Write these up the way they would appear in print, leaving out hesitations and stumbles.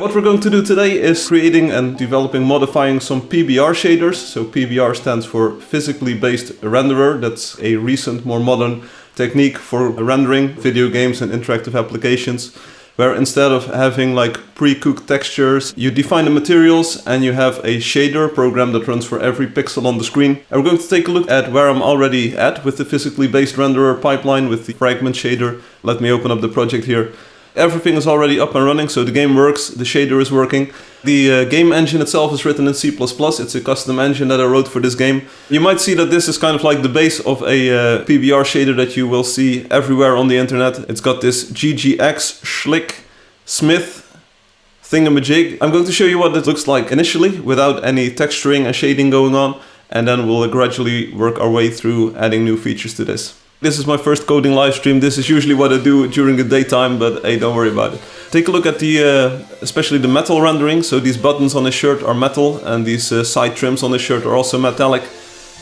What we're going to do today is creating and developing, modifying some PBR shaders. So PBR stands for Physically Based Renderer. That's a recent, more modern technique for rendering video games and interactive applications, where instead of having like pre-cooked textures, you define the materials and you have a shader program that runs for every pixel on the screen. And we're going to take a look at where I'm already at with the Physically Based Renderer pipeline with the fragment shader. Let me open up the project here. Everything is already up and running, so the game works, the shader is working. The game engine itself is written in C++, it's a custom engine that I wrote for this game. You might see that this is kind of like the base of a PBR shader that you will see everywhere on the internet. It's got this GGX Schlick Smith thingamajig. I'm going to show you what it looks like initially, without any texturing and shading going on, and then we'll gradually work our way through adding new features to this. This is my first coding live stream. This is usually what I do during the daytime, but hey, don't worry about it. Take a look at the, especially the metal rendering. So these buttons on the shirt are metal, and these side trims on the shirt are also metallic.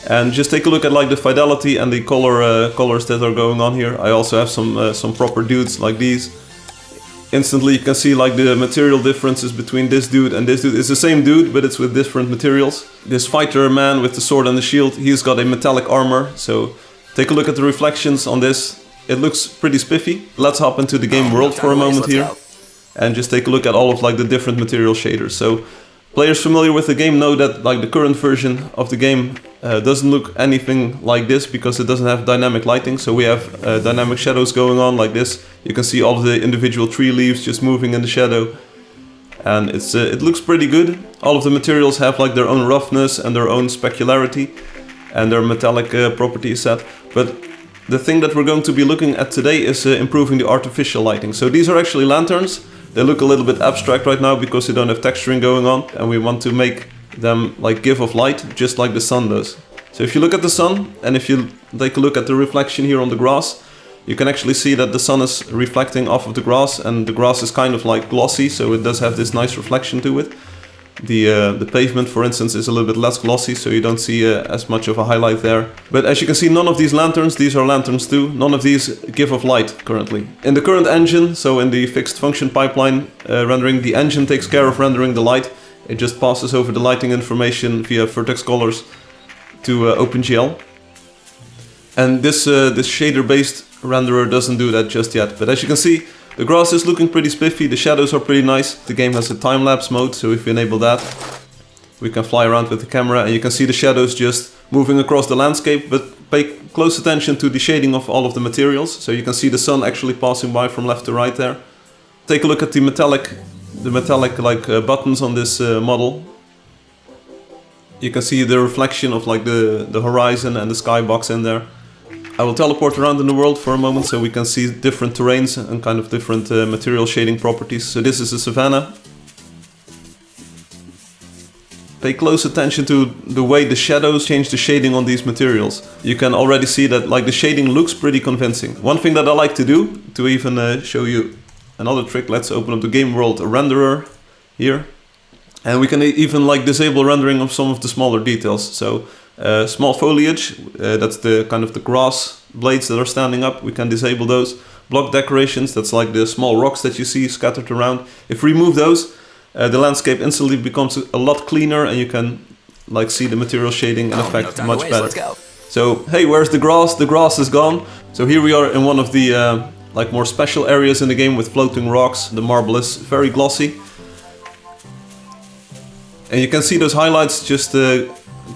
And just take a look at like the fidelity and the colors that are going on here. I also have some proper dudes like these. Instantly you can see like the material differences between this dude and this dude. It's the same dude, but it's with different materials. This fighter man with the sword and the shield, he's got a metallic armor, so take a look at the reflections on this. It looks pretty spiffy. Let's hop into the game world for a moment here and just take a look at all of like the different material shaders. So players familiar with the game know that like the current version of the game doesn't look anything like this because it doesn't have dynamic lighting. So we have dynamic shadows going on like this. You can see all of the individual tree leaves just moving in the shadow. And it looks pretty good. All of the materials have like their own roughness and their own specularity and their metallic properties set. But the thing that we're going to be looking at today is improving the artificial lighting. So these are actually lanterns. They look a little bit abstract right now because they don't have texturing going on, and we want to make them like give off light just like the sun does. So if you look at the sun and if you take a look at the reflection here on the grass, you can actually see that the sun is reflecting off of the grass, and the grass is kind of like glossy, so it does have this nice reflection to it. The pavement, for instance, is a little bit less glossy, so you don't see as much of a highlight there. But as you can see, none of these lanterns, these are lanterns too, none of these give off light currently. In the current engine, so in the fixed function pipeline rendering, the engine takes care of rendering the light. It just passes over the lighting information via vertex colors to OpenGL. And this shader-based renderer doesn't do that just yet. But as you can see, the grass is looking pretty spiffy, the shadows are pretty nice. The game has a time-lapse mode, so if you enable that, we can fly around with the camera and you can see the shadows just moving across the landscape, but pay close attention to the shading of all of the materials. So you can see the sun actually passing by from left to right there. Take a look at the metallic like buttons on this model. You can see the reflection of like the horizon and the skybox in there. I will teleport around in the world for a moment so we can see different terrains and kind of different material shading properties. So this is a savanna. Pay close attention to the way the shadows change the shading on these materials. You can already see that like the shading looks pretty convincing. One thing that I like to do, to even show you another trick, let's open up the game world renderer here. And we can even like disable rendering of some of the smaller details. So small foliage, that's the kind of the grass blades that are standing up, we can disable those. Block decorations, that's like the small rocks that you see scattered around. If we remove those, the landscape instantly becomes a lot cleaner and you can like see the material shading and effect much better. So hey, where's the grass? The grass is gone. So here we are in one of the like more special areas in the game with floating rocks. The marble is very glossy. And you can see those highlights just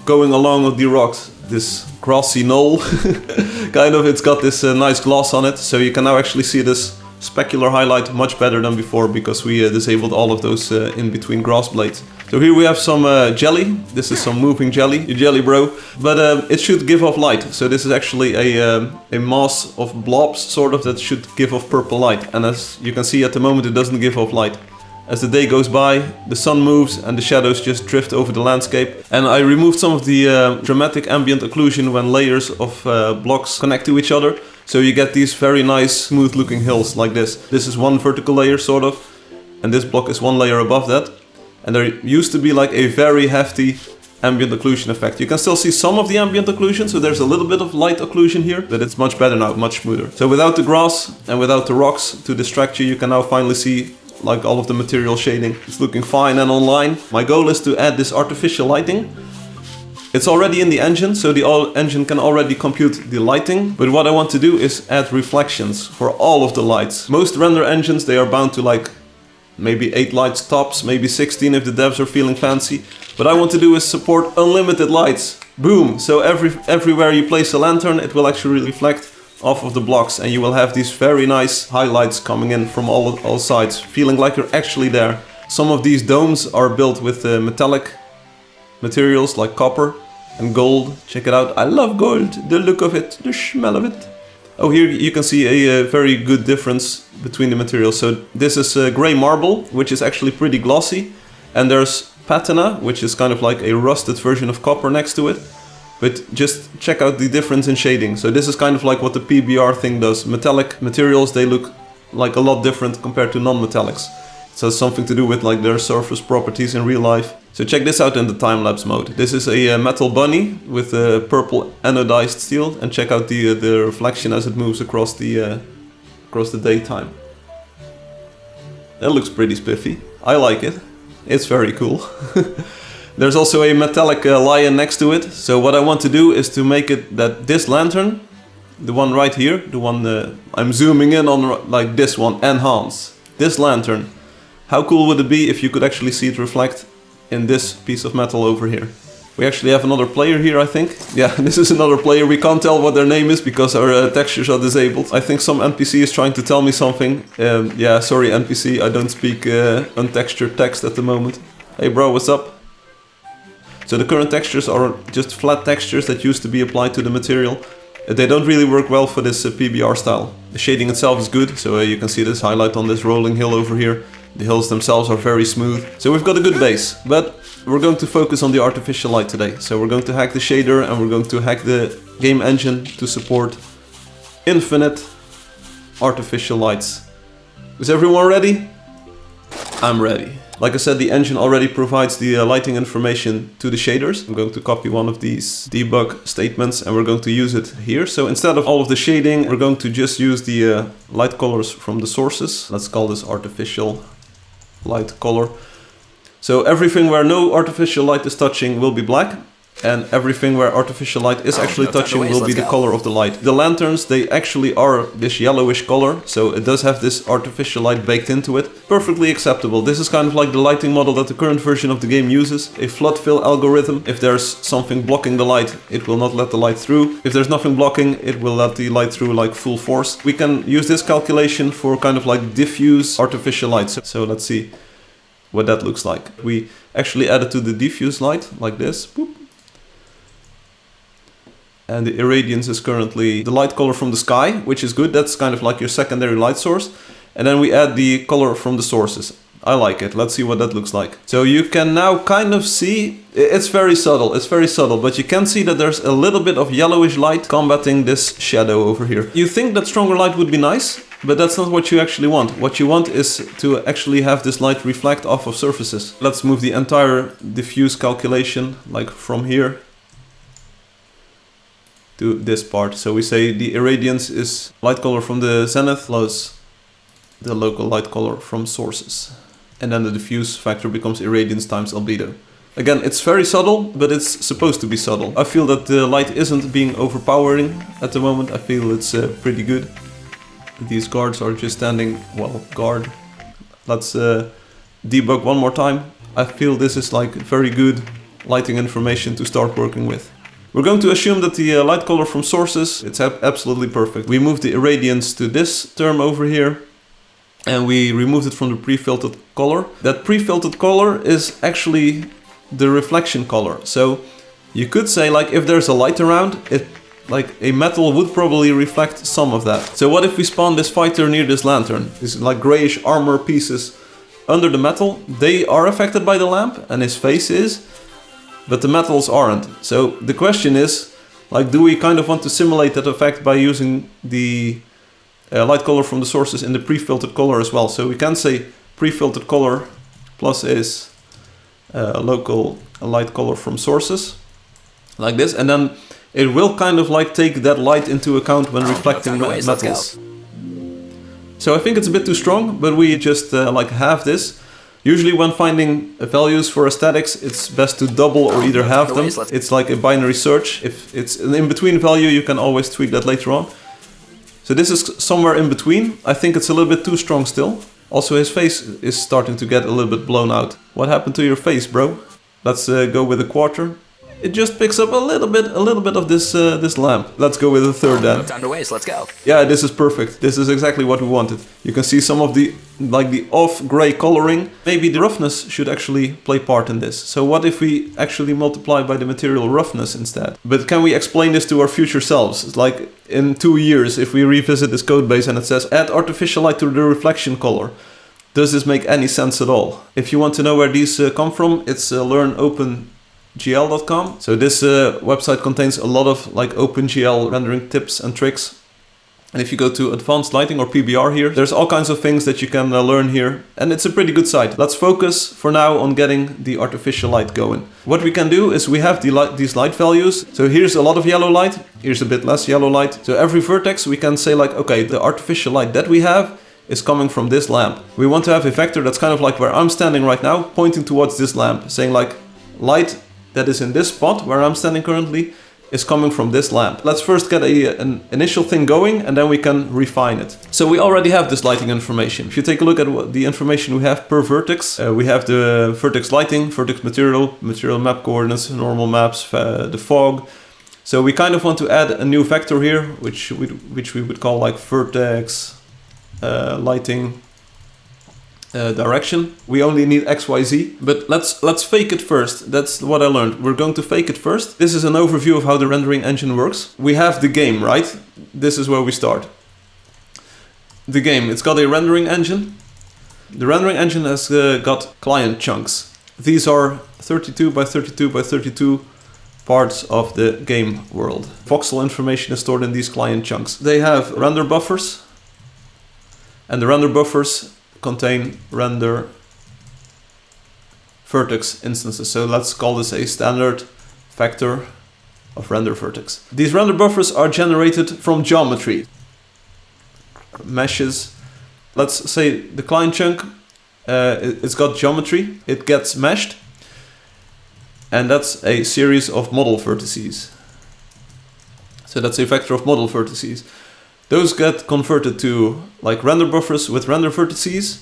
going along with the rocks. This grassy knoll, kind of, it's got this nice gloss on it, so you can now actually see this specular highlight much better than before because we disabled all of those in between grass blades. So here we have some jelly. This is some moving jelly, you jelly bro, but it should give off light. So this is actually a mass of blobs sort of that should give off purple light, and as you can see at the moment it doesn't give off light. As the day goes by, the sun moves and the shadows just drift over the landscape. And I removed some of the dramatic ambient occlusion when layers of blocks connect to each other. So you get these very nice smooth looking hills like this. This is one vertical layer sort of, and this block is one layer above that. And there used to be like a very hefty ambient occlusion effect. You can still see some of the ambient occlusion, so there's a little bit of light occlusion here, but it's much better now, much smoother. So without the grass and without the rocks to distract you, you can now finally see like all of the material shading. It's looking fine and online. My goal is to add this artificial lighting. It's already in the engine, so the engine can already compute the lighting. But what I want to do is add reflections for all of the lights. Most render engines, they are bound to like maybe 8 lights tops, maybe 16 if the devs are feeling fancy. What I want to do is support unlimited lights. Boom! So everywhere you place a lantern, it will actually reflect off of the blocks, and you will have these very nice highlights coming in from all sides, feeling like you're actually there. Some of these domes are built with metallic materials like copper and gold. Check it out. I love gold. The look of it, the smell of it. Oh, here you can see a very good difference between the materials. So this is gray marble, which is actually pretty glossy, and there's patina, which is kind of like a rusted version of copper next to it. But just check out the difference in shading. So this is kind of like what the PBR thing does. Metallic materials, they look like a lot different compared to non-metallics. It has something to do with like their surface properties in real life. So check this out in the time-lapse mode. This is a metal bunny with a purple anodized steel, and check out the reflection as it moves across the daytime. That looks pretty spiffy. I like it. It's very cool. There's also a metallic lion next to it. So what I want to do is to make it that this lantern, the one right here, the one I'm zooming in on, like this one, enhance. This lantern. How cool would it be if you could actually see it reflect in this piece of metal over here? We actually have another player here, I think. Yeah, this is another player. We can't tell what their name is because our textures are disabled. I think some NPC is trying to tell me something. Yeah, sorry NPC, I don't speak untextured text at the moment. Hey bro, what's up? So the current textures are just flat textures that used to be applied to the material. They don't really work well for this PBR style. The shading itself is good, so you can see this highlight on this rolling hill over here. The hills themselves are very smooth. So we've got a good base, but we're going to focus on the artificial light today. So we're going to hack the shader and we're going to hack the game engine to support infinite artificial lights. Is everyone ready? I'm ready. Like I said, the engine already provides the lighting information to the shaders. I'm going to copy one of these debug statements and we're going to use it here. So instead of all of the shading, we're going to just use the light colors from the sources. Let's call this artificial light color. So everything where no artificial light is touching will be black, and everything where artificial light is actually touching will be the color of the light. The lanterns, they actually are this yellowish color, so it does have this artificial light baked into it. Perfectly acceptable. This is kind of like the lighting model that the current version of the game uses. A flood fill algorithm. If there's something blocking the light, it will not let the light through. If there's nothing blocking, it will let the light through like full force. We can use this calculation for kind of like diffuse artificial light. So let's see what that looks like. We actually add it to the diffuse light like this. Boop. And the irradiance is currently the light color from the sky, which is good. That's kind of like your secondary light source. And then we add the color from the sources. I like it. Let's see what that looks like. So you can now kind of see, it's very subtle, but you can see that there's a little bit of yellowish light combating this shadow over here. You think that stronger light would be nice, but that's not what you actually want. What you want is to actually have this light reflect off of surfaces. Let's move the entire diffuse calculation, like from here to this part. So we say the irradiance is light color from the zenith plus the local light color from sources. And then the diffuse factor becomes irradiance times albedo. Again, it's very subtle, but it's supposed to be subtle. I feel that the light isn't being overpowering at the moment. I feel it's pretty good. These guards are just standing, well, guard. Let's debug one more time. I feel this is like very good lighting information to start working with. We're going to assume that the light color from sources, it's absolutely perfect. We move the irradiance to this term over here. And we removed it from the pre-filtered color. That pre-filtered color is actually the reflection color. So you could say, like, if there's a light around, it like a metal would probably reflect some of that. So what if we spawn this fighter near this lantern? These like grayish armor pieces under the metal. They are affected by the lamp, and his face is, but the metals aren't. So the question is, like, do we kind of want to simulate that effect by using the light color from the sources in the pre-filtered color as well? So we can say pre-filtered color plus is local light color from sources, like this, and then it will kind of like take that light into account when reflecting metals. So I think it's a bit too strong, but we just like halve this. Usually when finding values for aesthetics, it's best to double or either halve them. It's like a binary search. If it's an in-between value, you can always tweak that later on. So this is somewhere in between. I think it's a little bit too strong still. Also, his face is starting to get a little bit blown out. What happened to your face, bro? Let's go with a quarter. It just picks up a little bit of this this lamp. Let's go with a third then. No time to waste, let's go. Yeah, this is perfect. This is exactly what we wanted. You can see some of the off gray coloring. Maybe the roughness should actually play part in this. So what if we actually multiply by the material roughness instead? But can we explain this to our future selves? It's like in 2 years, if we revisit this code base and it says add artificial light to the reflection color. Does this make any sense at all? If you want to know where these come from, it's learnopen.gl.com. So this website contains a lot of like OpenGL rendering tips and tricks. And if you go to advanced lighting or PBR here, there's all kinds of things that you can learn here. And it's a pretty good site. Let's focus for now on getting the artificial light going. What we can do is we have these light values. So here's a lot of yellow light. Here's a bit less yellow light. So every vertex we can say like, okay, the artificial light that we have is coming from this lamp. We want to have a vector that's kind of like where I'm standing right now, pointing towards this lamp, saying like light that is in this spot where I'm standing currently is coming from this lamp. Let's first get an initial thing going and then we can refine it. So we already have this lighting information. If you take a look at the information we have per vertex, we have the vertex lighting, vertex material, material map coordinates, normal maps, the fog. So we kind of want to add a new vector here, which we would call like vertex lighting direction. We only need XYZ, but let's fake it first. That's what I learned. We're going to fake it first. This is an overview of how the rendering engine works. We have the game, right? This is where we start. The game, it's got a rendering engine. The rendering engine has got client chunks. These are 32 by 32 by 32 parts of the game world. Voxel information is stored in these client chunks. They have render buffers, and the render buffers contain render vertex instances. So let's call this a standard vector of render vertex. These render buffers are generated from geometry. Meshes. Let's say the client chunk, it's got geometry, it gets meshed, and that's a series of model vertices. So that's a vector of model vertices. Those get converted to like render buffers with render vertices.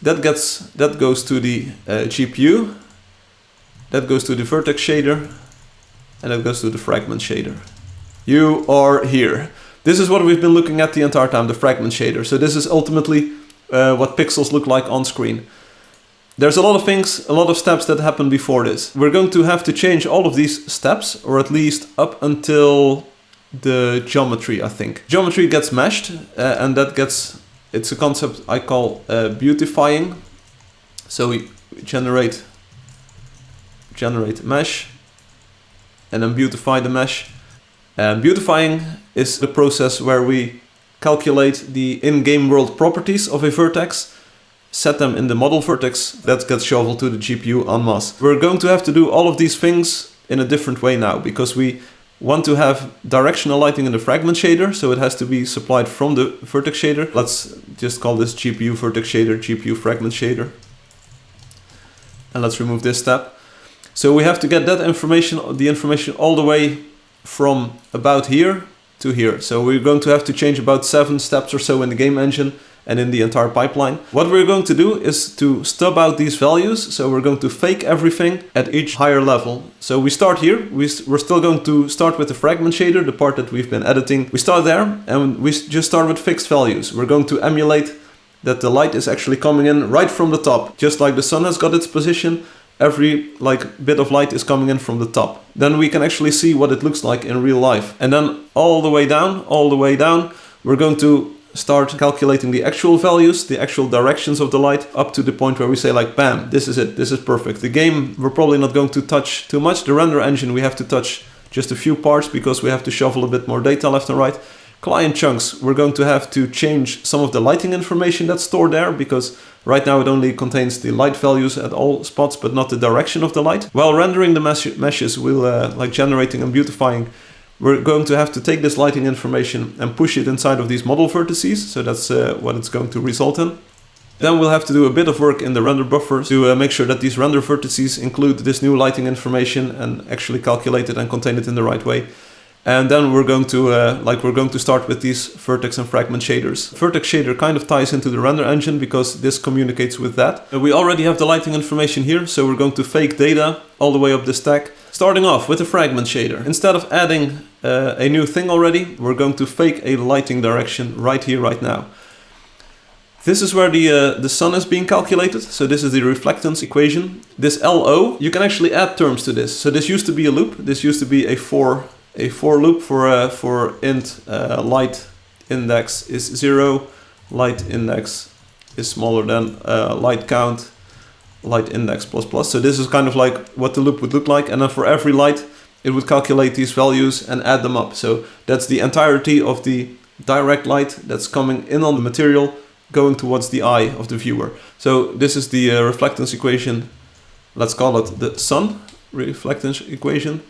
That goes to the GPU. That goes to the vertex shader, and that goes to the fragment shader. You are here. This is what we've been looking at the entire time, the fragment shader. So this is ultimately what pixels look like on screen. There's a lot of things, a lot of steps that happen before this. We're going to have to change all of these steps, or at least up until the geometry, I think. Geometry gets meshed, and that gets, it's a concept I call beautifying. So we generate mesh, and then beautify the mesh. And beautifying is the process where we calculate the in-game world properties of a vertex, set them in the model vertex, that gets shoveled to the GPU en masse. We're going to have to do all of these things in a different way now, because we want to have directional lighting in the fragment shader, so it has to be supplied from the vertex shader. Let's just call this GPU vertex shader, GPU fragment shader. And let's remove this step. So we have to get that information, the information all the way from about here to here. So we're going to have to change about 7 steps or so in the game engine and in the entire pipeline. What we're going to do is to stub out these values. So we're going to fake everything at each higher level. So we start here. We're still going to start with the fragment shader, the part that we've been editing. We start there and we just start with fixed values. We're going to emulate that the light is actually coming in right from the top. Just like the sun has got its position, every bit of light is coming in from the top. Then we can actually see what it looks like in real life. And then all the way down, we're going to start calculating the actual values, the actual directions of the light, up to the point where we say like, bam, this is it, this is perfect. The game, we're probably not going to touch too much. The render engine, we have to touch just a few parts because we have to shovel a bit more data left and right. Client chunks, we're going to have to change some of the lighting information that's stored there, because right now it only contains the light values at all spots, but not the direction of the light. While rendering the meshes, we'll, like generating and beautifying, we're going to have to take this lighting information and push it inside of these model vertices. So that's what it's going to result in. Then we'll have to do a bit of work in the render buffer to make sure that these render vertices include this new lighting information and actually calculate it and contain it in the right way. And then we're going to start with these vertex and fragment shaders. Vertex shader kind of ties into the render engine because this communicates with that. We already have the lighting information here, so we're going to fake data all the way up the stack. Starting off with the fragment shader. Instead of adding a new thing already, we're going to fake a lighting direction right here, right now. This is where the sun is being calculated. So this is the reflectance equation. This LO, you can actually add terms to this. So this used to be a loop. This used to be a for loop for int light index is 0, light index is smaller than light count, light index plus plus. So this is kind of like what the loop would look like. And then for every light, it would calculate these values and add them up. So that's the entirety of the direct light that's coming in on the material, going towards the eye of the viewer. So this is the reflectance equation. Let's call it the sun reflectance equation.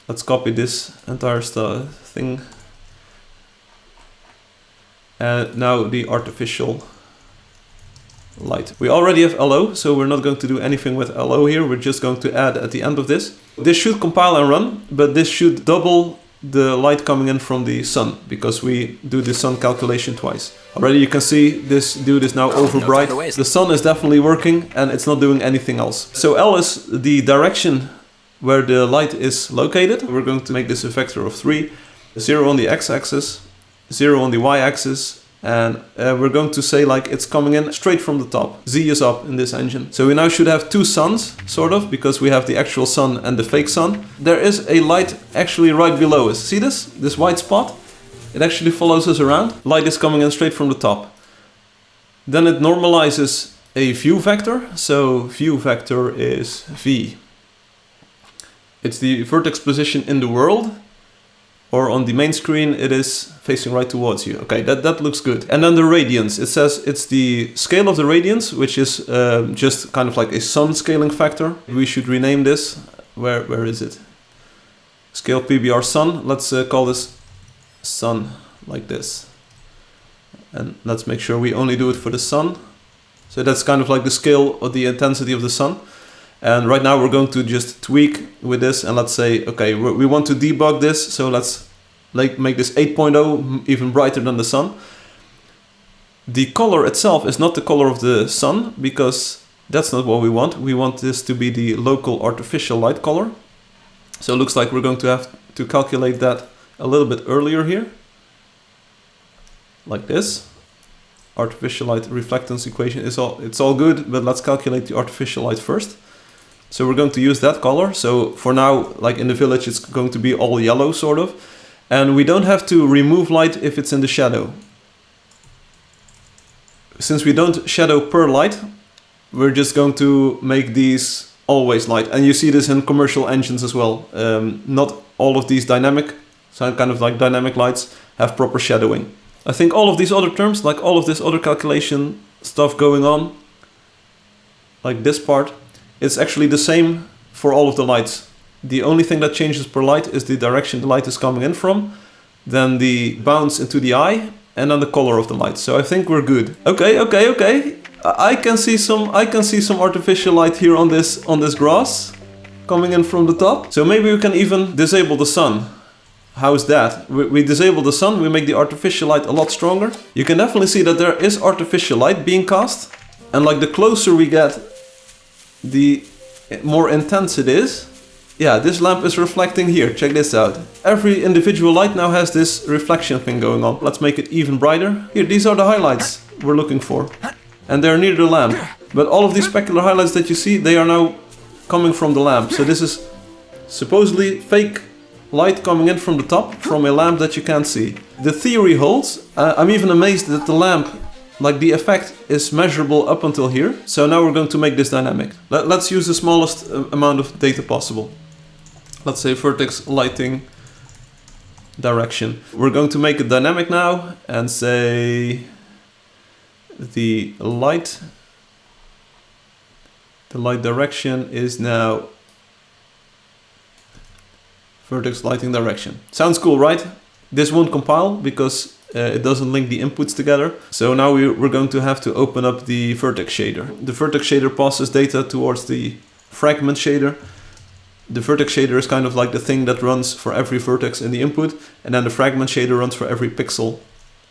Let's copy this entire thing. And now the artificial light. We already have LO, so we're not going to do anything with LO here. We're just going to add at the end of this. This should compile and run, but this should double the light coming in from the sun because we do the sun calculation twice. Already you can see this dude is now over bright. The sun is definitely working and it's not doing anything else. So L is the direction where the light is located. We're going to make this a vector of 3, 0 on the x-axis, 0 on the y-axis, and we're going to say like it's coming in straight from the top. Z is up in this engine. So we now should have two suns, sort of, because we have the actual sun and the fake sun. There is a light actually right below us. See this? This white spot? It actually follows us around. Light is coming in straight from the top. Then it normalizes a view vector. So view vector is V. It's the vertex position in the world. Or on the main screen, it is facing right towards you. Okay, that looks good. And then the radiance. It says it's the scale of the radiance, which is just kind of like a sun scaling factor. We should rename this. Where is it? Scale PBR sun. Let's call this sun, like this. And let's make sure we only do it for the sun. So that's kind of like the scale of the intensity of the sun. And right now we're going to just tweak with this and let's say, okay, we want to debug this. So let's make this 8.0 even brighter than the sun. The color itself is not the color of the sun because that's not what we want. We want this to be the local artificial light color. So it looks like we're going to have to calculate that a little bit earlier here. Like this. Artificial light reflectance equation is it's all good, but let's calculate the artificial light first. So we're going to use that color. So for now, like in the village, it's going to be all yellow sort of. And we don't have to remove light if it's in the shadow. Since we don't shadow per light, we're just going to make these always light. And you see this in commercial engines as well. Not all of these dynamic, so kind of like dynamic lights, have proper shadowing. I think all of these other terms, like all of this other calculation stuff going on, like this part, it's actually the same for all of the lights. The only thing that changes per light is the direction the light is coming in from, then the bounce into the eye, and then the color of the light. So I think we're good. Okay. I can see some artificial light here on this grass coming in from the top. So maybe we can even disable the sun. How's that? We disable the sun, we make the artificial light a lot stronger. You can definitely see that there is artificial light being cast. And like the closer we get, the more intense it is. Yeah, this lamp is reflecting here. Check this out. Every individual light now has this reflection thing going on. Let's make it even brighter. Here, these are the highlights we're looking for. And they're near the lamp. But all of these specular highlights that you see, they are now coming from the lamp. So this is supposedly fake light coming in from the top from a lamp that you can't see. The theory holds. I'm even amazed that the lamp, like the effect is measurable up until here. So now we're going to make this dynamic. Let's use the smallest amount of data possible. Let's say vertex lighting direction. We're going to make it dynamic now and say the light direction is now vertex lighting direction. Sounds cool, right? This won't compile because it doesn't link the inputs together. So now we're going to have to open up the vertex shader. The vertex shader passes data towards the fragment shader. The vertex shader is kind of like the thing that runs for every vertex in the input, and then the fragment shader runs for every pixel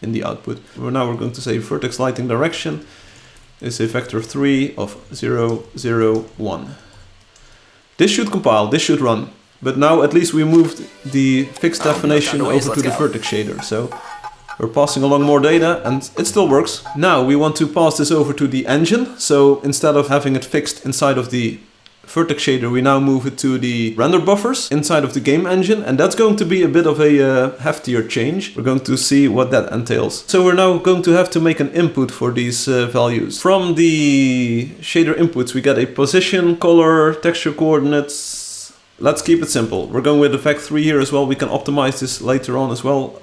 in the output. Now we're going to say vertex lighting direction is a vector 3 of 0, 0, 1. This should compile, this should run. But now at least we moved the fixed definition over to the vertex shader. So we're passing along more data and it still works. Now we want to pass this over to the engine. So instead of having it fixed inside of the vertex shader, we now move it to the render buffers inside of the game engine, and that's going to be a bit of a heftier change. We're going to see what that entails. So we're now going to have to make an input for these values. From the shader inputs we get a position, color, texture coordinates. Let's keep it simple. We're going with the vec3 here as well. We can optimize this later on as well.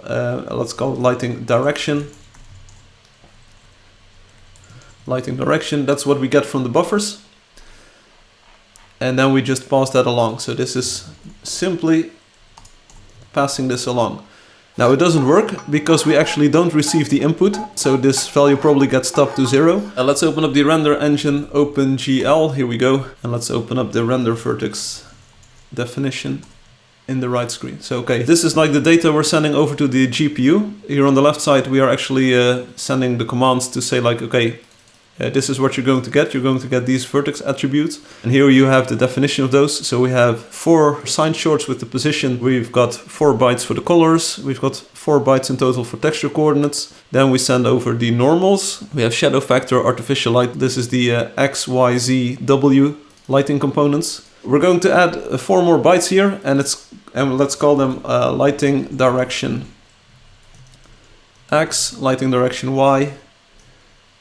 Let's call it lighting direction. Lighting direction, that's what we get from the buffers. And then we just pass that along. So this is simply passing this along. Now it doesn't work because we actually don't receive the input. So this value probably gets stopped to 0. Let's open up the render engine, OpenGL, here we go. And let's open up the render vertex definition in the right screen. So okay, this is like the data we're sending over to the GPU. Here on the left side we are actually sending the commands to say like, okay, this is what you're going to get. You're going to get these vertex attributes. And here you have the definition of those. So we have 4 sign shorts with the position. We've got 4 bytes for the colors. We've got 4 bytes in total for texture coordinates. Then we send over the normals. We have shadow factor, artificial light. This is the X, Y, Z, W lighting components. We're going to add 4 more bytes here, and let's call them lighting direction X, lighting direction Y,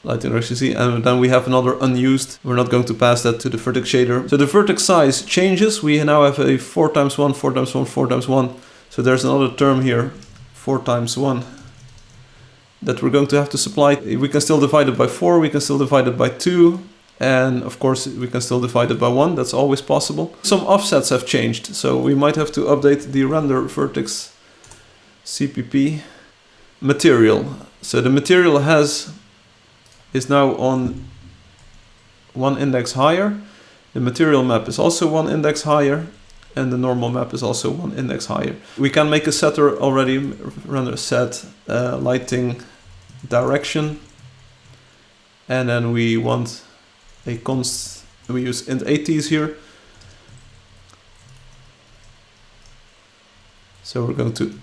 lighting direction Z, and then we have another unused. We're not going to pass that to the vertex shader. So the vertex size changes. We now have a 4 times 1, 4 times 1, 4 times 1. So there's another term here, 4 times 1, that we're going to have to supply. We can still divide it by 4, we can still divide it by 2, and of course we can still divide it by 1. That's always possible. Some offsets have changed, so we might have to update the render vertex CPP material. So the material is now on 1 index higher. The material map is also 1 index higher, and the normal map is also 1 index higher. We can make a setter already, render set lighting direction, and then we want a const, we use int ATs here. So we're going to,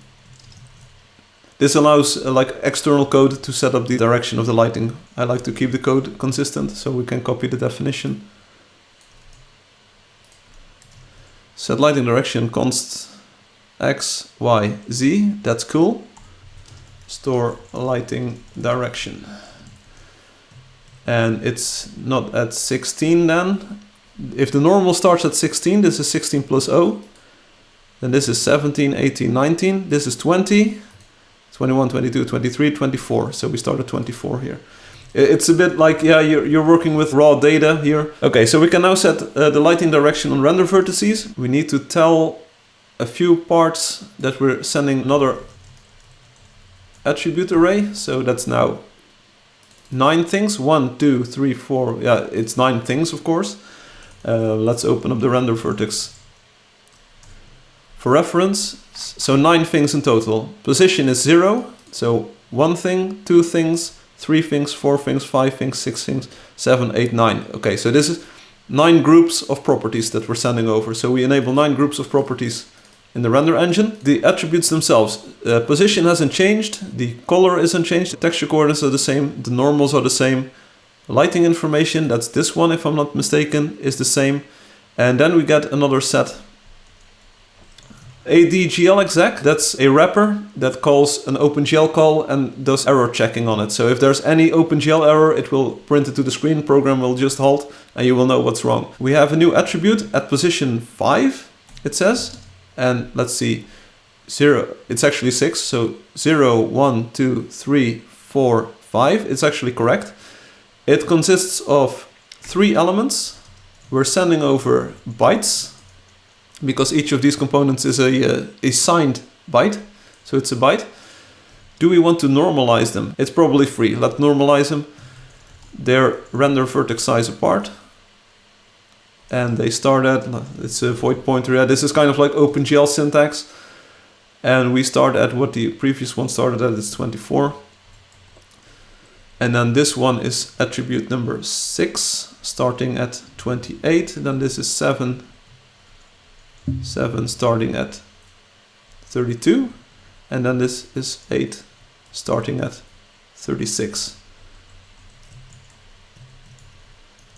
this allows like external code to set up the direction of the lighting. I like to keep the code consistent, so we can copy the definition. Set lighting direction const X, Y, Z, that's cool. Store lighting direction. And it's not at 16 then. If the normal starts at 16, this is 16 plus 0. Then this is 17, 18, 19. This is 20, 21, 22, 23, 24. So we start at 24 here. It's a bit like, yeah, you're working with raw data here. Okay, so we can now set the lighting direction on render vertices. We need to tell a few parts that we're sending another attribute array. So that's now 9 things. 1, 2, 3, 4. Yeah, it's 9 things, of course. Let's open up the render vertex for reference. So 9 things in total. Position is 0. So 1 thing, 2 things, 3 things, 4 things, 5 things, 6 things, 7, 8, 9. Okay, so this is 9 groups of properties that we're sending over. So we enable 9 groups of properties in the render engine. The attributes themselves, position hasn't changed, the color isn't changed, the texture coordinates are the same, the normals are the same, lighting information, that's this one if I'm not mistaken, is the same. And then we get another set. ADGLExec, that's a wrapper that calls an OpenGL call and does error checking on it. So if there's any OpenGL error, it will print it to the screen, program will just halt, and you will know what's wrong. We have a new attribute at position 5, it says. And let's see, 0, it's actually 6, so 0, 1, 2, 3, 4, 5, it's actually correct. It consists of 3 elements. We're sending over bytes. because each of these components is a signed byte, so it's a byte. Do we want to normalize them? It's probably free. Let's normalize them. They're render vertex size apart. And they start at, it's a void pointer. Yeah, this is kind of like OpenGL syntax. And we start at what the previous one started at, it's 24. And then this one is attribute number 6, starting at 28. Then this is 7 starting at 32. And then this is 8 starting at 36.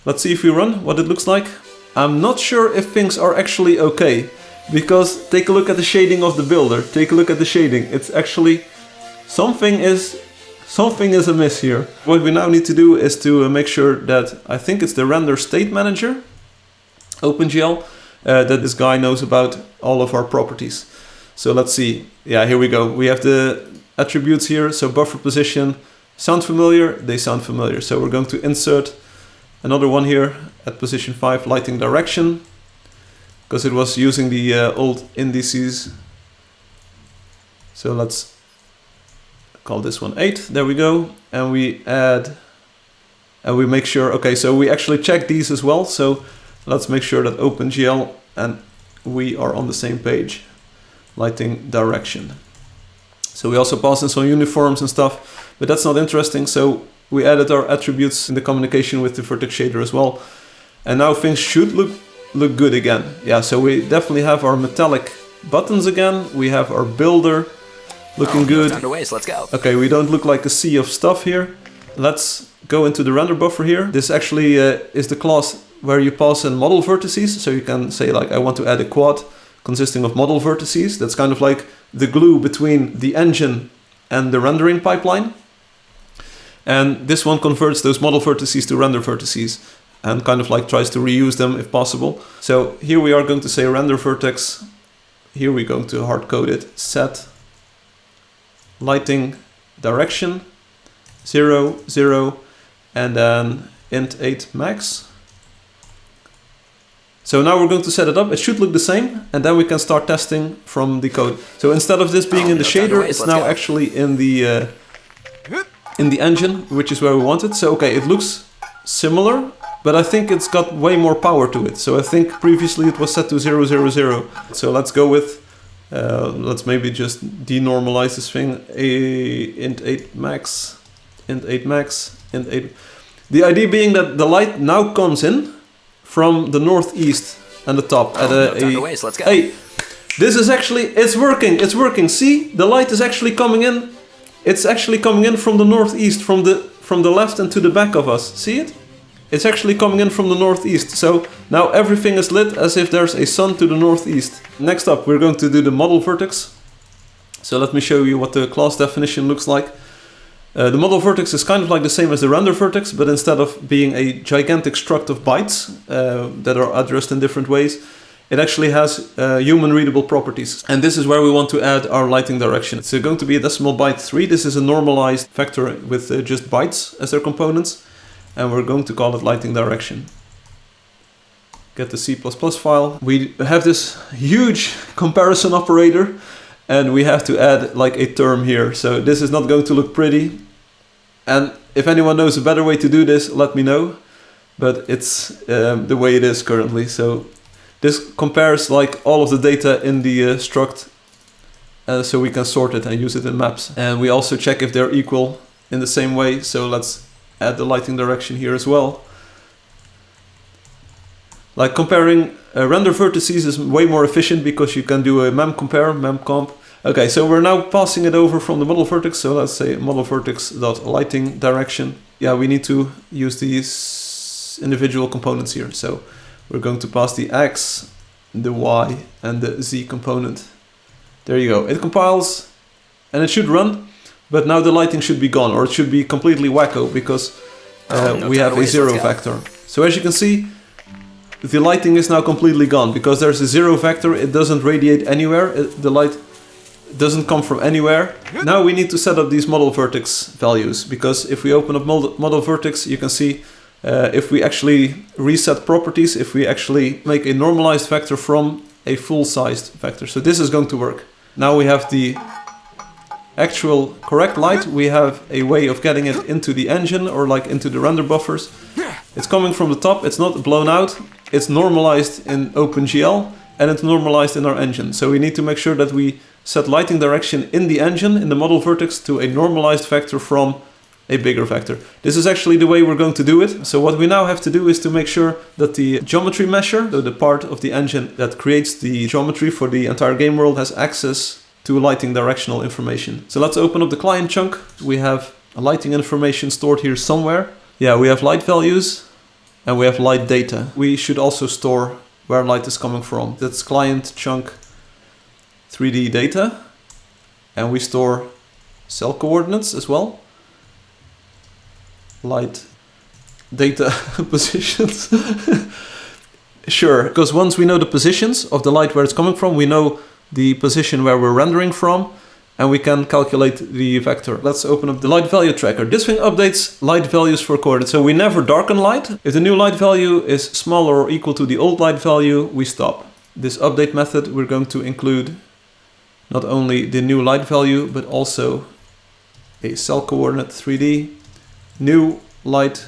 Let's see if we run what it looks like. I'm not sure if things are actually okay, because take a look at the shading of the builder. Take a look at the shading. It's actually, something is amiss here. What we now need to do is to make sure that, I think it's the render state manager, OpenGL, that this guy knows about all of our properties. So let's see. Yeah, here we go. We have the attributes here. So buffer position, sound familiar? They sound familiar. So we're going to insert another one here at position 5, lighting direction, because it was using the old indices. So let's call this one 8. There we go. And we add, and we make sure, okay, so we actually check these as well. So let's make sure that OpenGL and we are on the same page. Lighting direction. So we also pass in some uniforms and stuff, but that's not interesting. So we added our attributes in the communication with the vertex shader as well. And now things should look good again. Yeah, so we definitely have our metallic buttons again. We have our builder looking good. Time to waste. Let's go. Okay, we don't look like a sea of stuff here. Let's go into the render buffer here. This actually is the class where you pass in model vertices. So you can say like, I want to add a quad consisting of model vertices. That's kind of like the glue between the engine and the rendering pipeline. And this one converts those model vertices to render vertices and kind of like tries to reuse them if possible. So here we are going to say render vertex. Here we're going to hard code it. Set lighting direction 0, 0, and then int 8 max. So now we're going to set it up. It should look the same, and then we can start testing from the code. So instead of this being in the shader, it's now actually in the engine, which is where we want it. So okay, it looks similar, but I think it's got way more power to it. So I think previously it was set to 0, 0, 0. So let's go with, let's maybe just denormalize this thing. Int 8 max, int 8 max, int 8. The idea being that the light now comes in from the northeast and the top at Let's go. Hey, this is actually, it's working. See, the light is actually coming in. It's actually coming in from the northeast, from the left and to the back of us. See it? It's actually coming in from the northeast. So now everything is lit as if there's a sun to the northeast. Next up, we're going to do the model vertex. So let me show you what the class definition looks like. The model vertex is kind of like the same as the render vertex, but instead of being a gigantic struct of bytes that are addressed in different ways, it actually has human readable properties. And this is where we want to add our lighting direction. It's going to be a decimal byte 3. This is a normalized vector with just bytes as their components. And we're going to call it lighting direction. Get the C++ file. We have this huge comparison operator, and we have to add like a term here. So this is not going to look pretty. And if anyone knows a better way to do this, let me know. But it's the way it is currently. So this compares like all of the data in the struct, so we can sort it and use it in maps. And we also check if they're equal in the same way. So let's add the lighting direction here as well. Like comparing render vertices is way more efficient because you can do a mem compare, mem comp. Okay, so we're now passing it over from the model vertex. So let's say model vertex.lighting direction. Yeah, we need to use these individual components here. So we're going to pass the X, the Y, and the Z component. There you go. It compiles and it should run, but now the lighting should be gone, or it should be completely wacko because we have a 0 vector. So as you can see, the lighting is now completely gone because there's a 0 vector. It doesn't radiate anywhere. The light doesn't come from anywhere. Now we need to set up these model vertex values, because if we open up model vertex, you can see if we actually reset properties, if we actually make a normalized vector from a full-sized vector. So this is going to work. Now we have the actual correct light. We have a way of getting it into the engine or like into the render buffers. It's coming from the top, it's not blown out, it's normalized in OpenGL and it's normalized in our engine. So we need to make sure that we set lighting direction in the engine, in the model vertex, to a normalized vector from a bigger vector. This is actually the way we're going to do it. So what we now have to do is to make sure that the geometry mesher, so the part of the engine that creates the geometry for the entire game world, has access to lighting directional information. So let's open up the client chunk. We have a lighting information stored here somewhere. Yeah, we have light values and we have light data. We should also store where light is coming from. That's client chunk 3D data. And we store cell coordinates as well. Light data positions. Sure, because once we know the positions of the light where it's coming from, we know the position where we're rendering from, and we can calculate the vector. Let's open up the light value tracker. This thing updates light values for coordinates. So we never darken light. If the new light value is smaller or equal to the old light value, we stop. This update method, we're going to include not only the new light value, but also a cell coordinate 3D, new light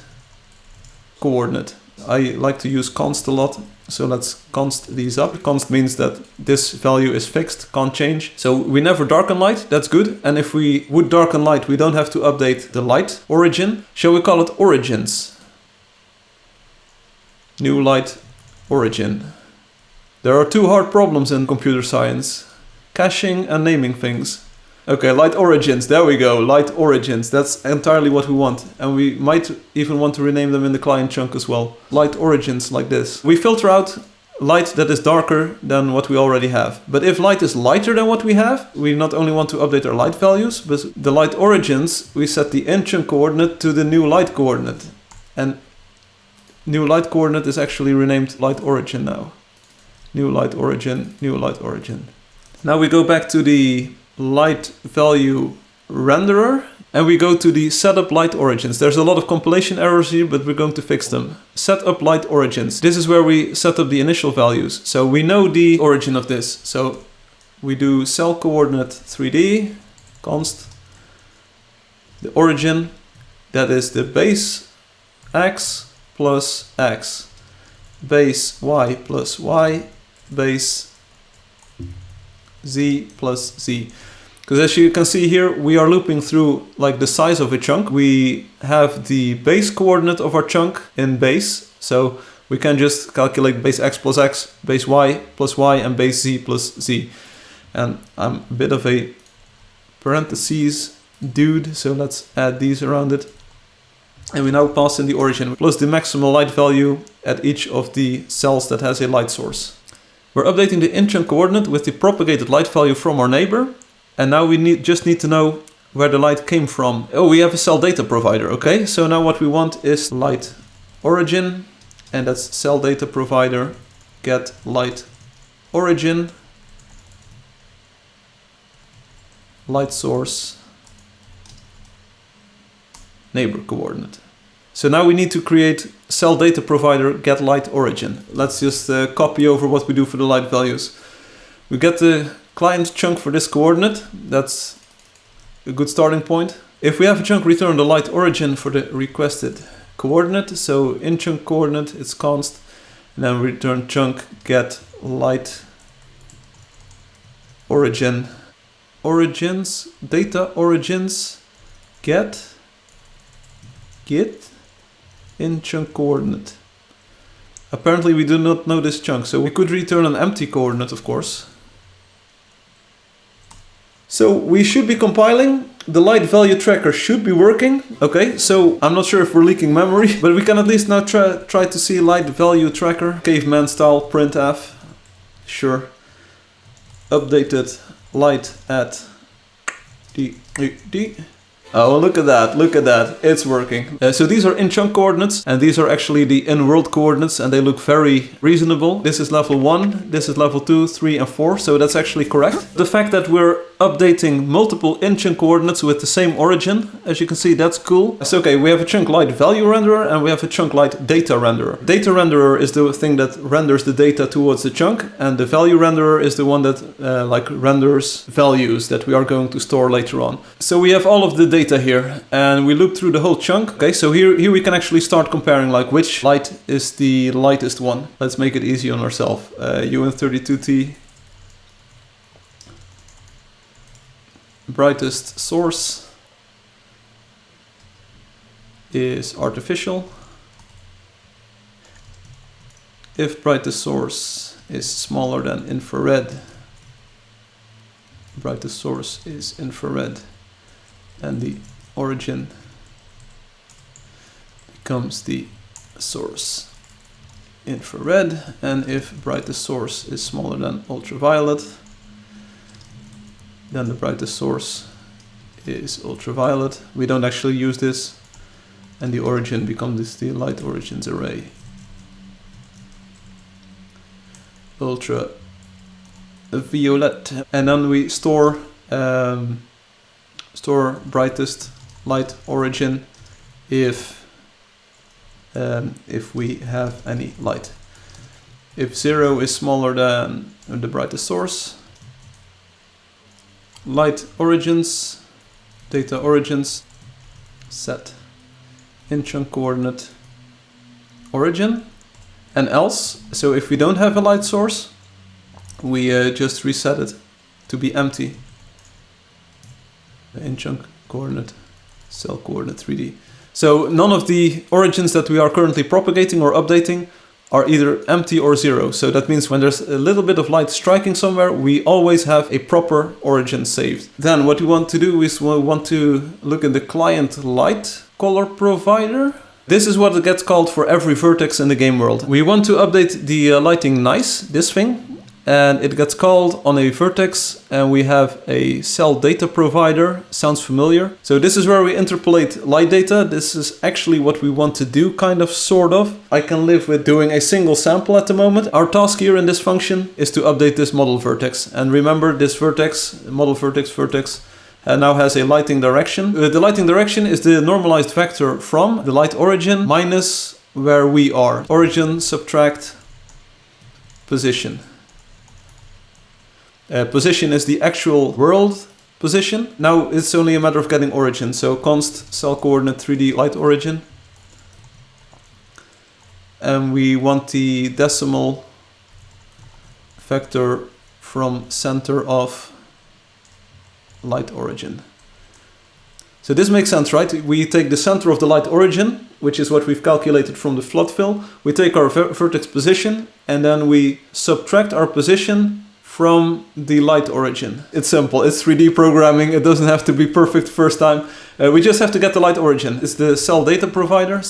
coordinate. I like to use const a lot, so let's const these up. Const means that this value is fixed, can't change. So we never darken light, that's good. And if we would darken light, we don't have to update the light origin. Shall we call it origins? New light origin. There are two hard problems in computer science: caching and naming things. Okay, light origins, there we go, light origins, that's entirely what we want. And we might even want to rename them in the client chunk as well. Light origins, like this. We filter out light that is darker than what we already have. But if light is lighter than what we have, we not only want to update our light values, but the light origins, we set the in-chunk coordinate to the new light coordinate. And new light coordinate is actually renamed light origin now. New light origin, new light origin. Now we go back to the light value renderer and we go to the setup light origins. There's a lot of compilation errors here, but we're going to fix them. Set up light origins. This is where we set up the initial values. So we know the origin of this. So we do cell coordinate 3D, const, the origin, that is the base x plus x, base y plus y, base z plus z. Because as you can see here, we are looping through like the size of a chunk. We have the base coordinate of our chunk in base. So we can just calculate base x plus x, base y plus y, and base z plus z. And I'm a bit of a parentheses dude, so let's add these around it. And we now pass in the origin plus the maximal light value at each of the cells that has a light source. We're updating the in-chunk coordinate with the propagated light value from our neighbor. And now we just need to know where the light came from. Oh, we have a cell data provider, okay? So now what we want is light origin, and that's cell data provider, get light origin, light source, neighbor coordinate. So now we need to create cell data provider, get light origin. Let's just copy over what we do for the light values. We get the client chunk for this coordinate. That's a good starting point. If we have a chunk, return the light origin for the requested coordinate. So in chunk coordinate, it's const, and then return chunk get light origin, origins, data origins, get in chunk coordinate. Apparently we do not know this chunk, so we could return an empty coordinate, of course. So we should be compiling, the light value tracker should be working. Okay, so I'm not sure if we're leaking memory, but we can at least now try to see light value tracker, caveman style, printf, sure. Updated light at d. Oh, look at that, it's working. So these are in-chunk coordinates, and these are actually the in-world coordinates, and they look very reasonable. This is level 1, this is level 2, 3, and 4, so that's actually correct. The fact that we're updating multiple in-chunk coordinates with the same origin. As you can see, that's cool. So okay, we have a chunk light value renderer and we have a chunk light data renderer. Data renderer is the thing that renders the data towards the chunk, and the value renderer is the one that like renders values that we are going to store later on. So we have all of the data here, and we loop through the whole chunk. Okay, so here we can actually start comparing like which light is the lightest one. Let's make it easy on ourselves. UN32T. Brightest source is artificial. If brightest source is smaller than infrared, brightest source is infrared, and the origin becomes the source infrared. And if brightest source is smaller than ultraviolet, then the brightest source is ultraviolet. We don't actually use this, and the origin becomes the light origins array. Ultraviolet, and then we store brightest light origin if we have any light. If 0 is smaller than the brightest source, light origins, data origins, set in-chunk coordinate origin, and else. So if we don't have a light source, we just reset it to be empty. In-chunk coordinate, cell coordinate 3D. So none of the origins that we are currently propagating or updating are either empty or 0. So that means when there's a little bit of light striking somewhere, we always have a proper origin saved. Then what we want to do is we want to look at the client light color provider. This is what it gets called for every vertex in the game world. We want to update the lighting nice, this thing, and it gets called on a vertex, and we have a cell data provider. Sounds familiar. So this is where we interpolate light data. This is actually what we want to do, kind of, sort of. I can live with doing a single sample at the moment. Our task here in this function is to update this model vertex. And remember, this vertex, model vertex, now has a lighting direction. The lighting direction is the normalized vector from the light origin minus where we are. Origin subtract position. Position is the actual world position. Now it's only a matter of getting origin. So const cell coordinate 3D light origin. And we want the decimal vector from center of light origin. So this makes sense, right? We take the center of the light origin, which is what we've calculated from the flood fill. We take our vertex position, and then we subtract our position from the light origin. It's simple, it's 3D programming, it doesn't have to be perfect first time. We just have to get the light origin. It's the cell data provider,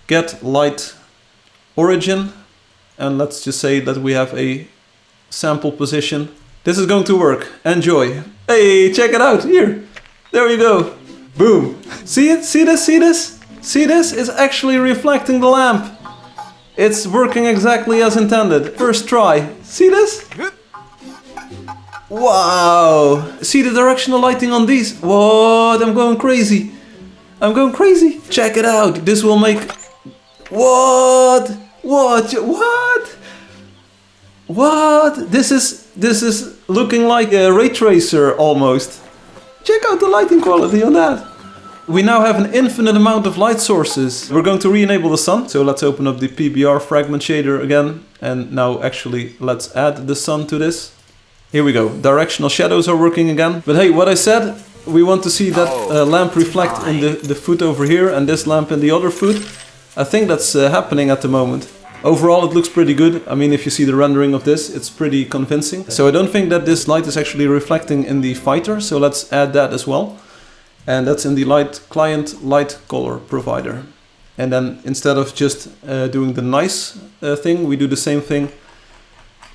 get light origin, and let's just say that we have a sample position. This is going to work, enjoy. Hey, check it out, here, there we go, boom. See it, see this, see this? See this, it's actually reflecting the lamp. It's working exactly as intended. First try. See this? Wow! See the directional lighting on these? What? I'm going crazy. I'm going crazy. Check it out. This will make... What? What? What? What? This is looking like a ray tracer almost. Check out the lighting quality on that. We now have an infinite amount of light sources. We're going to re-enable the sun. So let's open up the PBR fragment shader again. And now actually let's add the sun to this. Here we go. Directional shadows are working again. But hey, what I said, we want to see that lamp reflect in the foot over here and this lamp in the other foot. I think that's happening at the moment. Overall, it looks pretty good. I mean, if you see the rendering of this, it's pretty convincing. So I don't think that this light is actually reflecting in the fighter. So let's add that as well. And that's in the light client light color provider. And then instead of just doing the nice thing, we do the same thing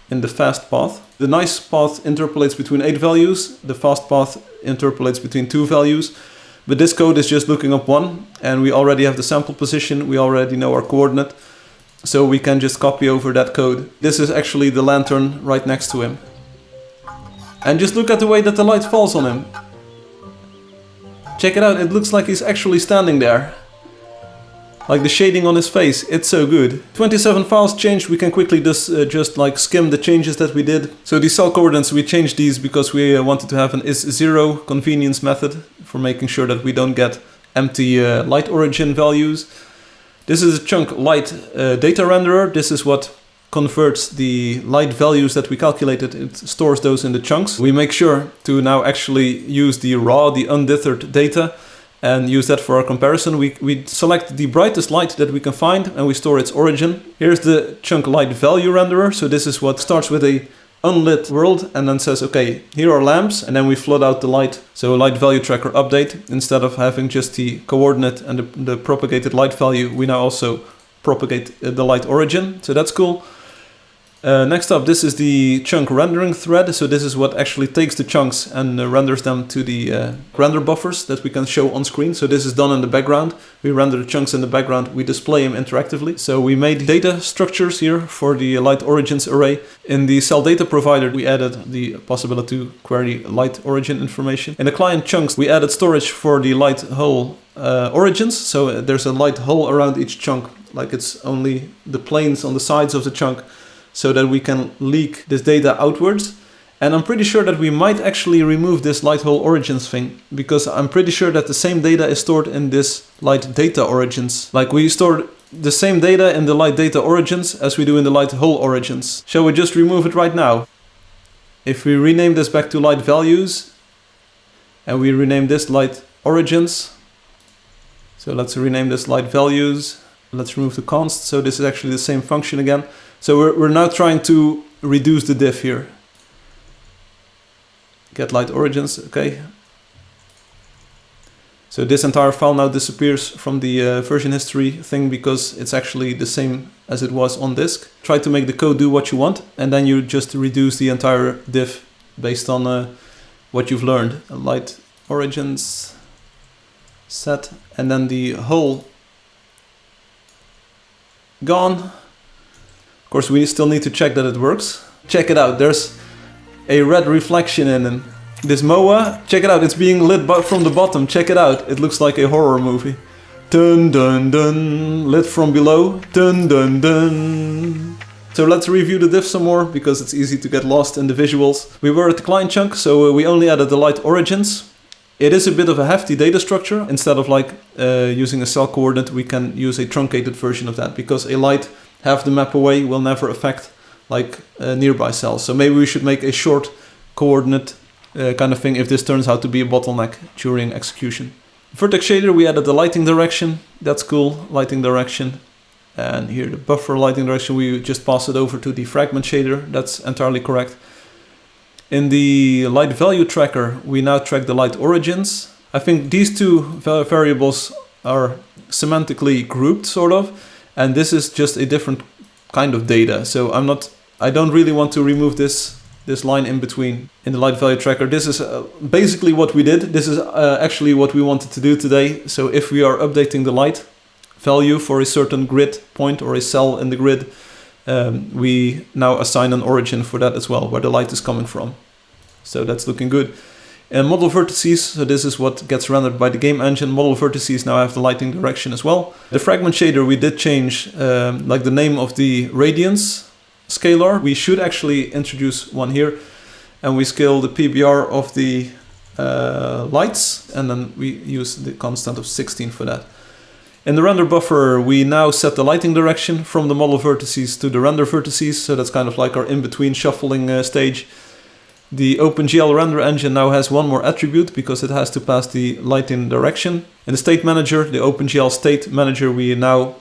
in the fast path. The nice path interpolates between 8 values. The fast path interpolates between 2 values. But this code is just looking up 1, and we already have the sample position. We already know our coordinate. So we can just copy over that code. This is actually the lantern right next to him. And just look at the way that the light falls on him. Check it out, it looks like he's actually standing there. Like the shading on his face, it's so good. 27 files changed, we can quickly just like skim the changes that we did. So these cell coordinates, we changed these because we wanted to have an is0 convenience method for making sure that we don't get empty light origin values. This is a chunk light data renderer. This is what converts the light values that we calculated. It stores those in the chunks. We make sure to now actually use the raw, the undithered data and use that for our comparison. We select the brightest light that we can find and we store its origin. Here's the chunk light value renderer. So this is what starts with a unlit world and then says, okay, here are lamps, and then we flood out the light. So light value tracker update, instead of having just the coordinate and the propagated light value, we now also propagate the light origin. So that's cool. Next up, this is the chunk rendering thread. So this is what actually takes the chunks and renders them to the render buffers that we can show on screen. So this is done in the background. We render the chunks in the background, we display them interactively. So we made data structures here for the light origins array. In the cell data provider, we added the possibility to query light origin information. In the client chunks, we added storage for the light hole origins. So there's a light hole around each chunk, like it's only the planes on the sides of the chunk, so that we can leak this data outwards. And I'm pretty sure that we might actually remove this light hole origins thing, because I'm pretty sure that the same data is stored in this light data origins. Like we store the same data in the light data origins as we do in the light hole origins. Shall we just remove it right now? If we rename this back to light values, and we rename this light origins. So let's rename this light values. Let's remove the const. So this is actually the same function again. So we're now trying to reduce the diff here. Get light origins, okay. So this entire file now disappears from the version history thing because it's actually the same as it was on disk. Try to make the code do what you want, and then you just reduce the entire diff based on what you've learned. Light origins set, and then the whole gone. Of course, we still need to check that it works. Check it out, there's a red reflection in this MOA. Check it out, it's being lit from the bottom. Check it out, it looks like a horror movie. Dun dun dun, lit from below. Dun dun dun. So let's review the diff some more, because it's easy to get lost in the visuals. We were at the client chunk, so we only added the light origins. It is a bit of a hefty data structure. Instead of like using a cell coordinate, we can use a truncated version of that, because a light half the map away will never affect like nearby cells. So maybe we should make a short coordinate kind of thing if this turns out to be a bottleneck during execution. Vertex shader, we added the lighting direction. That's cool, lighting direction. And here the buffer lighting direction, we just pass it over to the fragment shader. That's entirely correct. In the light value tracker, we now track the light origins. I think these two variables are semantically grouped, sort of. And this is just a different kind of data. So I don't really want to remove this line in between in the light value tracker. This is basically what we did. This is actually what we wanted to do today. So if we are updating the light value for a certain grid point or a cell in the grid, we now assign an origin for that as well, where the light is coming from. So that's looking good. And model vertices, so this is what gets rendered by the game engine. Model vertices now have the lighting direction as well. The fragment shader, we did change like the name of the radiance scalar. We should actually introduce one here, and we scale the PBR of the lights, and then we use the constant of 16 for that. In the render buffer, we now set the lighting direction from the model vertices to the render vertices, so that's kind of like our in-between shuffling stage. The OpenGL render engine now has one more attribute because it has to pass the lighting direction. In the state manager, the OpenGL state manager, we now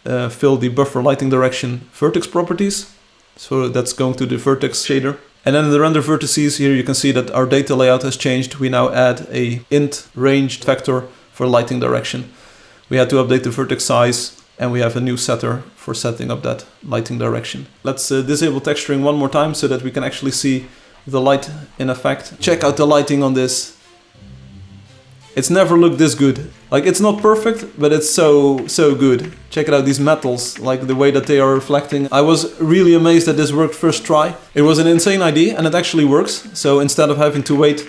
fill the buffer lighting direction vertex properties. So that's going to the vertex shader. And then in the render vertices, here you can see that our data layout has changed. We now add a int ranged vector for lighting direction. We had to update the vertex size, and we have a new setter for setting up that lighting direction. Let's disable texturing one more time so that we can actually see the light in effect. Check out the lighting on this. It's never looked this good. Like, it's not perfect, but it's so good. Check it out, these metals, like the way that they are reflecting. I was really amazed that this worked first try. It was an insane idea, and it actually works. So instead of having to wait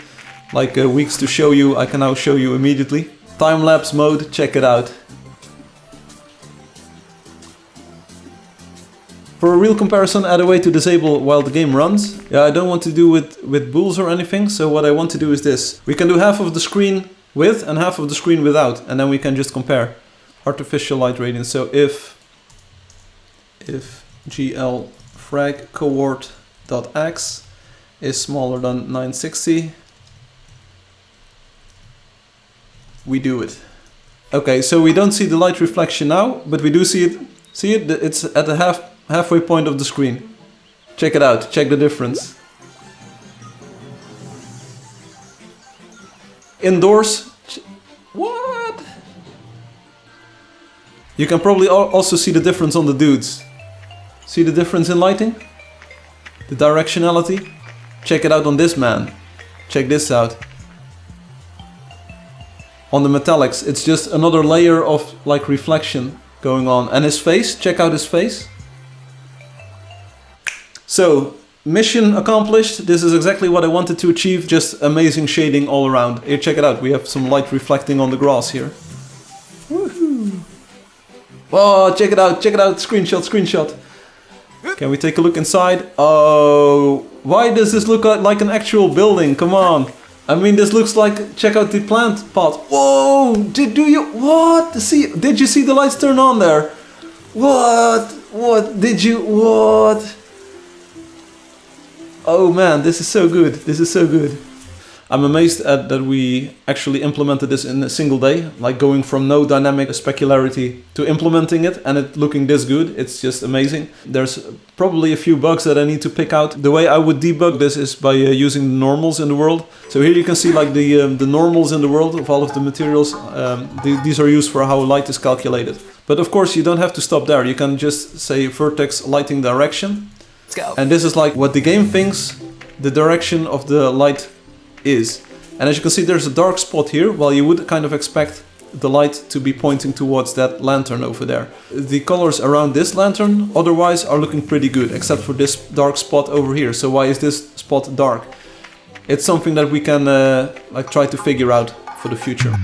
like weeks to show you, I can now show you immediately. Time-lapse mode, check it out. For a real comparison, add a way to disable while the game runs. Yeah, I don't want to do with bools or anything, so what I want to do is this. We can do half of the screen with and half of the screen without, and then we can just compare. Artificial light radiance, so if GL frag cohort.x is smaller than 960, we do it. Okay, so we don't see the light reflection now, but we do see it. See it? It's at the halfway point of the screen. Check it out, check the difference. Indoors, what? You can probably also see the difference on the dudes. See the difference in lighting? The directionality? Check it out on this man. Check this out. On the metallics, it's just another layer of like reflection going on. And his face, check out his face. So, mission accomplished. This is exactly what I wanted to achieve. Just amazing shading all around. Here, check it out. We have some light reflecting on the grass here. Woohoo! Oh, check it out. Check it out. Screenshot, screenshot. Can we take a look inside? Oh, why does this look like an actual building? Come on. I mean, this looks like, check out the plant pot. Whoa, did you see the lights turn on there? What, Oh man, this is so good, this is so good. I'm amazed at that we actually implemented this in a single day, like going from no dynamic specularity to implementing it and it looking this good. It's just amazing. There's probably a few bugs that I need to pick out. The way I would debug this is by using the normals in the world. So here you can see like the normals in the world of all of the materials. These are used for how light is calculated. But of course you don't have to stop there. You can just say vertex lighting direction. Let's go. And this is like what the game thinks the direction of the light is. And as you can see, there's a dark spot here, while you would kind of expect the light to be pointing towards that lantern over there. The colors around this lantern otherwise are looking pretty good, except for this dark spot over here. So why is this spot dark? It's something that we can like try to figure out for the future.